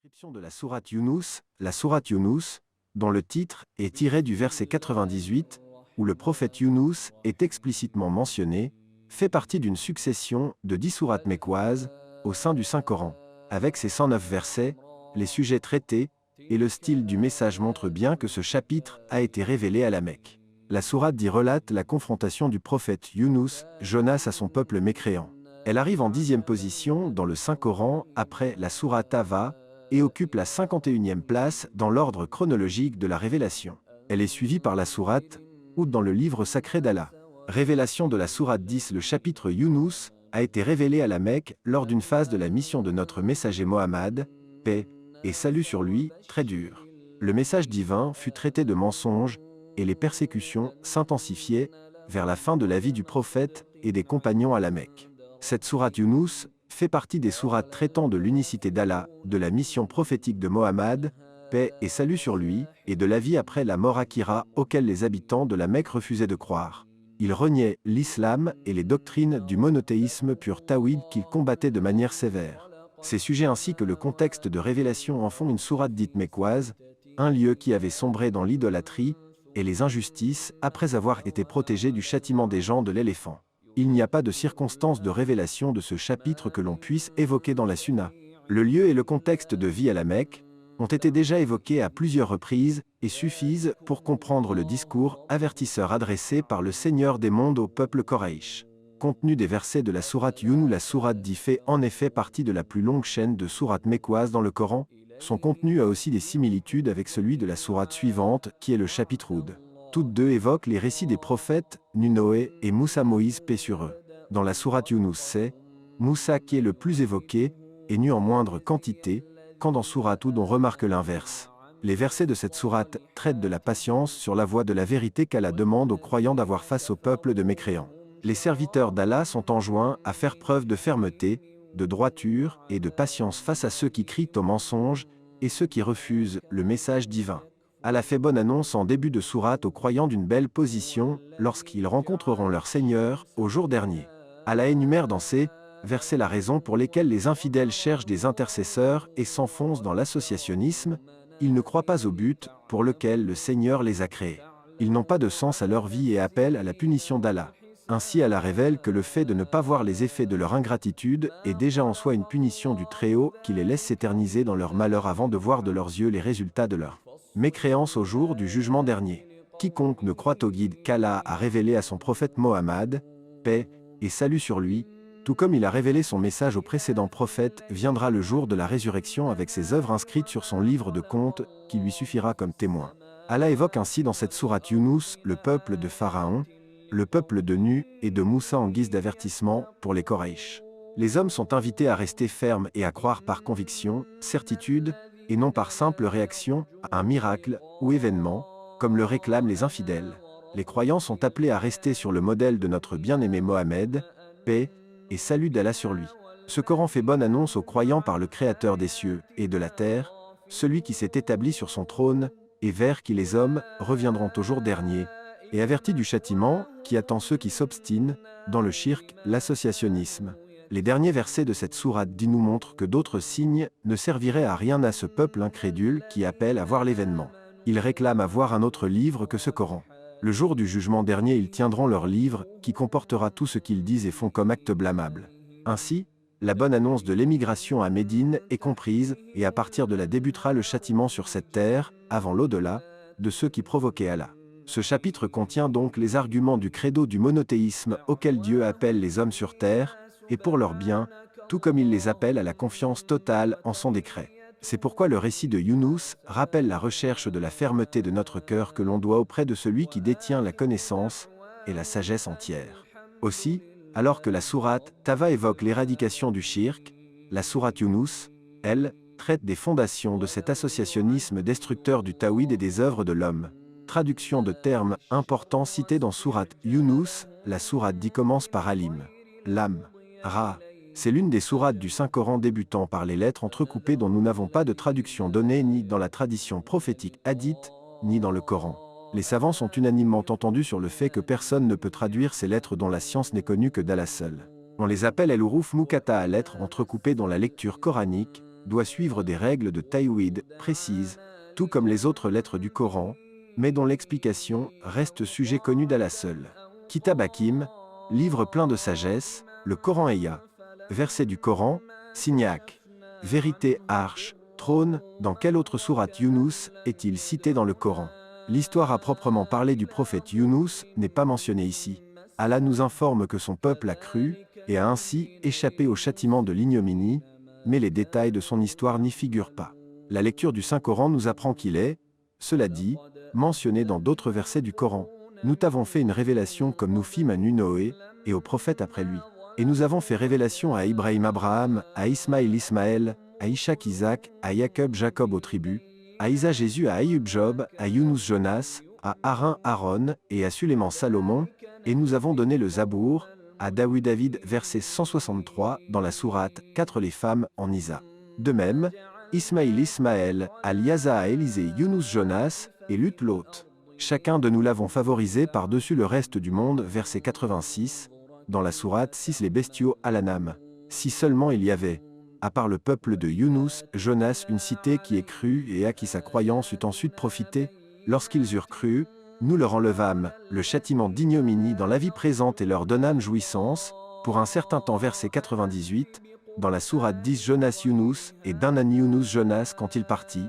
Description de la sourate Yunus, la sourate Yunus, dont le titre est tiré du verset 98, où le prophète Yunus est explicitement mentionné, fait partie d'une succession de 10 sourates mécoises au sein du Saint-Coran. Avec ses 109 versets, les sujets traités et le style du message montrent bien que ce chapitre a été révélé à la Mecque. La sourate dit relate la confrontation du prophète Yunus, Jonas à son peuple mécréant. Elle arrive en 10e position dans le Saint-Coran après la sourate Tava, et occupe la 51e place dans l'ordre chronologique de la révélation. Elle est suivie par la sourate Hud dans le livre sacré d'Allah. Révélation de la sourate 10. Le chapitre Yunus a été révélé à la Mecque lors d'une phase de la mission de notre messager Mohammed, paix et salut sur lui, très dur. Le message divin fut traité de mensonges et les persécutions s'intensifiaient vers la fin de la vie du prophète et des compagnons à la Mecque. Cette sourate Yunus fait partie des sourates traitant de l'unicité d'Allah, de la mission prophétique de Mohammed, paix et salut sur lui, et de la vie après la mort Akira, auquel les habitants de la Mecque refusaient de croire. Ils reniaient l'islam et les doctrines du monothéisme pur tawhid qu'ils combattaient de manière sévère. Ces sujets ainsi que le contexte de révélation en font une sourate dite mécoise, un lieu qui avait sombré dans l'idolâtrie et les injustices après avoir été protégé du châtiment des gens de l'éléphant. Il n'y a pas de circonstances de révélation de ce chapitre que l'on puisse évoquer dans la Sunna. Le lieu et le contexte de vie à la Mecque ont été déjà évoqués à plusieurs reprises et suffisent pour comprendre le discours avertisseur adressé par le Seigneur des mondes au peuple Quraysh. Contenu des versets de la sourate Yunus. La sourate 10 fait en effet partie de la plus longue chaîne de sourates mécoises dans le Coran. Son contenu a aussi des similitudes avec celui de la sourate suivante qui est le chapitre Hud. Toutes deux évoquent les récits des prophètes, Noé et Moussa, Moïse, paix sur eux. Dans la sourate Yunus, c'est Moussa qui est le plus évoqué, et nu en moindre quantité, quand dans sourate Hud on remarque l'inverse. Les versets de cette sourate traitent de la patience sur la voie de la vérité qu'Allah demande aux croyants d'avoir face au peuple de mécréants. Les serviteurs d'Allah sont enjoints à faire preuve de fermeté, de droiture et de patience face à ceux qui crient au mensonge et ceux qui refusent le message divin. Allah fait bonne annonce en début de sourate aux croyants d'une belle position lorsqu'ils rencontreront leur Seigneur au jour dernier. Allah énumère dans ces versets la raison pour lesquelles les infidèles cherchent des intercesseurs et s'enfoncent dans l'associationnisme. Ils ne croient pas au but pour lequel le Seigneur les a créés. Ils n'ont pas de sens à leur vie et appellent à la punition d'Allah. Ainsi Allah révèle que le fait de ne pas voir les effets de leur ingratitude est déjà en soi une punition du Très-Haut qui les laisse s'éterniser dans leur malheur avant de voir de leurs yeux les résultats de leur mécréance au jour du jugement dernier. Quiconque ne croit au guide qu'Allah a révélé à son prophète Mohammed, paix et salut sur lui, tout comme il a révélé son message aux précédents prophètes, viendra le jour de la résurrection avec ses œuvres inscrites sur son livre de comptes, qui lui suffira comme témoin. Allah évoque ainsi dans cette sourate Yunus le peuple de Pharaon, le peuple de Nu et de Moussa en guise d'avertissement pour les Quraysh. Les hommes sont invités à rester fermes et à croire par conviction, certitude, et non par simple réaction à un miracle ou événement, comme le réclament les infidèles. Les croyants sont appelés à rester sur le modèle de notre bien-aimé Mohammed, paix et salut d'Allah sur lui. Ce Coran fait bonne annonce aux croyants par le Créateur des cieux et de la terre, celui qui s'est établi sur son trône, et vers qui les hommes reviendront au jour dernier, et avertit du châtiment qui attend ceux qui s'obstinent dans le shirk, l'associationnisme. Les derniers versets de cette sourate nous montrent que d'autres signes ne serviraient à rien à ce peuple incrédule qui appelle à voir l'événement. Ils réclament à voir un autre livre que ce Coran. Le jour du jugement dernier, ils tiendront leur livre, qui comportera tout ce qu'ils disent et font comme acte blâmable. Ainsi, la bonne annonce de l'émigration à Médine est comprise, et à partir de là débutera le châtiment sur cette terre, avant l'au-delà, de ceux qui provoquaient Allah. Ce chapitre contient donc les arguments du credo du monothéisme auquel Dieu appelle les hommes sur terre, et pour leur bien, tout comme il les appelle à la confiance totale en son décret. C'est pourquoi le récit de Yunus rappelle la recherche de la fermeté de notre cœur que l'on doit auprès de celui qui détient la connaissance et la sagesse entière. Aussi, alors que la sourate Tava évoque l'éradication du shirk, la sourate Yunus, elle, traite des fondations de cet associationnisme destructeur du tawhid et des œuvres de l'homme. Traduction de termes importants cités dans sourate Yunus, la sourate dit commence par Alim, Lam, Ra. C'est l'une des sourates du Saint-Coran débutant par les lettres entrecoupées dont nous n'avons pas de traduction donnée ni dans la tradition prophétique hadith, ni dans le Coran. Les savants sont unanimement entendus sur le fait que personne ne peut traduire ces lettres dont la science n'est connue que d'Allah seul. On les appelle el-huruf muqatta'a, lettres entrecoupées dont la lecture coranique doit suivre des règles de tajwid précises, tout comme les autres lettres du Coran, mais dont l'explication reste sujet connu d'Allah seul. Kitab Hakim, livre plein de sagesse, le Coran Eya. Verset du Coran, Signac. Vérité, arche, trône, dans quelle autre sourate Younous est-il cité dans le Coran? L'histoire à proprement parler du prophète Younous n'est pas mentionnée ici. Allah nous informe que son peuple a cru, et a ainsi échappé au châtiment de l'ignominie, mais les détails de son histoire n'y figurent pas. La lecture du Saint-Coran nous apprend qu'il est, cela dit, mentionné dans d'autres versets du Coran. Nous t'avons fait une révélation comme nous fîmes à Noé, et aux prophètes après lui. Et nous avons fait révélation à Ibrahim Abraham, à Ismaël Ismaël, à Ishak Isaac, à Jacob Jacob aux tribus, à Isa Jésus à Aïub Job, à Younous Jonas, à Harin Aaron, et à Suléman Salomon, et nous avons donné le Zabour, à David verset 163 dans la sourate 4 les femmes en Isa. De même, Ismaïl Ismaël, Al-Yaza à Élisée Younous Jonas, et Lut Lot. Chacun de nous l'avons favorisé par-dessus le reste du monde verset 86, dans la sourate 6 les bestiaux Al-Anam. Si seulement il y avait, à part le peuple de Younous, Jonas une cité qui ait cru et à qui sa croyance eut ensuite profité, lorsqu'ils eurent cru, nous leur enlevâmes le châtiment d'ignominie dans la vie présente et leur donnâmes jouissance, pour un certain temps verset 98, dans la sourate 10 Jonas Younous et Danan Younous Jonas quand il partit,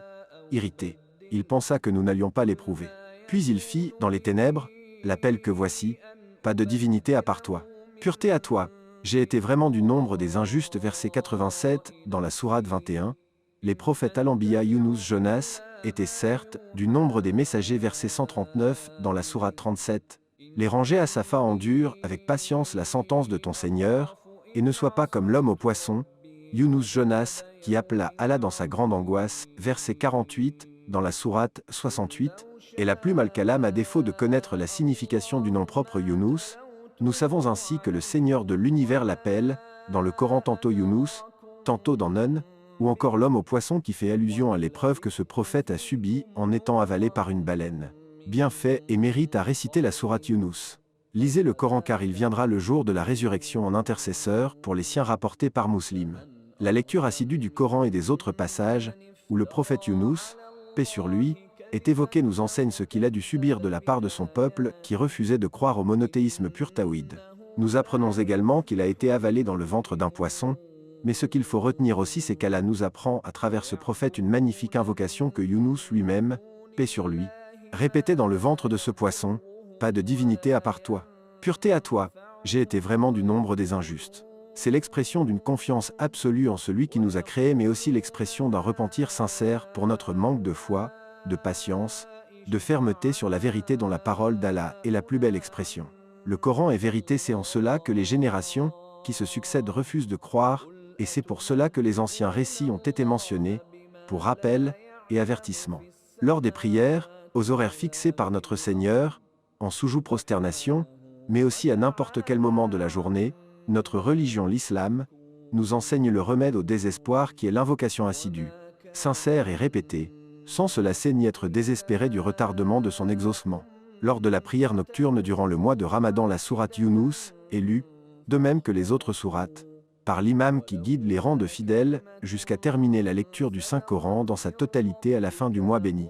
irrité. Il pensa que nous n'allions pas l'éprouver. Puis il fit, dans les ténèbres, l'appel que voici, pas de divinité à part toi. Pureté à toi. J'ai été vraiment du nombre des injustes verset 87, dans la sourate 21. Les prophètes Al-Anbiya Younous Jonas étaient certes du nombre des messagers verset 139, dans la sourate 37. Les rangers à Safa endurent avec patience la sentence de ton Seigneur, et ne sois pas comme l'homme au poisson, Younous Jonas, qui appela Allah dans sa grande angoisse, verset 48, dans la sourate 68, et la plume Al-Kalam à défaut de connaître la signification du nom propre Younous, nous savons ainsi que le Seigneur de l'univers l'appelle, dans le Coran tantôt Younous, tantôt dans Nun, ou encore l'homme au poisson qui fait allusion à l'épreuve que ce prophète a subie en étant avalé par une baleine. Bien fait et mérite à réciter la sourate Younous. Lisez le Coran car il viendra le jour de la résurrection en intercesseur pour les siens rapportés par Muslim. La lecture assidue du Coran et des autres passages, où le prophète Younous, paix sur lui, est évoqué nous enseigne ce qu'il a dû subir de la part de son peuple qui refusait de croire au monothéisme pur tawhid. Nous apprenons également qu'il a été avalé dans le ventre d'un poisson, mais ce qu'il faut retenir aussi c'est qu'Allah nous apprend à travers ce prophète une magnifique invocation que Younous lui-même, paix sur lui, répétait dans le ventre de ce poisson, pas de divinité à part toi. Pureté à toi, j'ai été vraiment du nombre des injustes. C'est l'expression d'une confiance absolue en celui qui nous a créés mais aussi l'expression d'un repentir sincère pour notre manque de foi, de patience, de fermeté sur la vérité dont la parole d'Allah est la plus belle expression. Le Coran est vérité, c'est en cela que les générations qui se succèdent refusent de croire, et c'est pour cela que les anciens récits ont été mentionnés, pour rappel et avertissement. Lors des prières, aux horaires fixés par notre Seigneur, en sujud prosternation, mais aussi à n'importe quel moment de la journée, notre religion l'islam, nous enseigne le remède au désespoir qui est l'invocation assidue, sincère et répétée, sans se lasser ni être désespéré du retardement de son exaucement. Lors de la prière nocturne durant le mois de Ramadan, la sourate Younous est lue, de même que les autres sourates, par l'imam qui guide les rangs de fidèles jusqu'à terminer la lecture du Saint-Coran dans sa totalité à la fin du mois béni.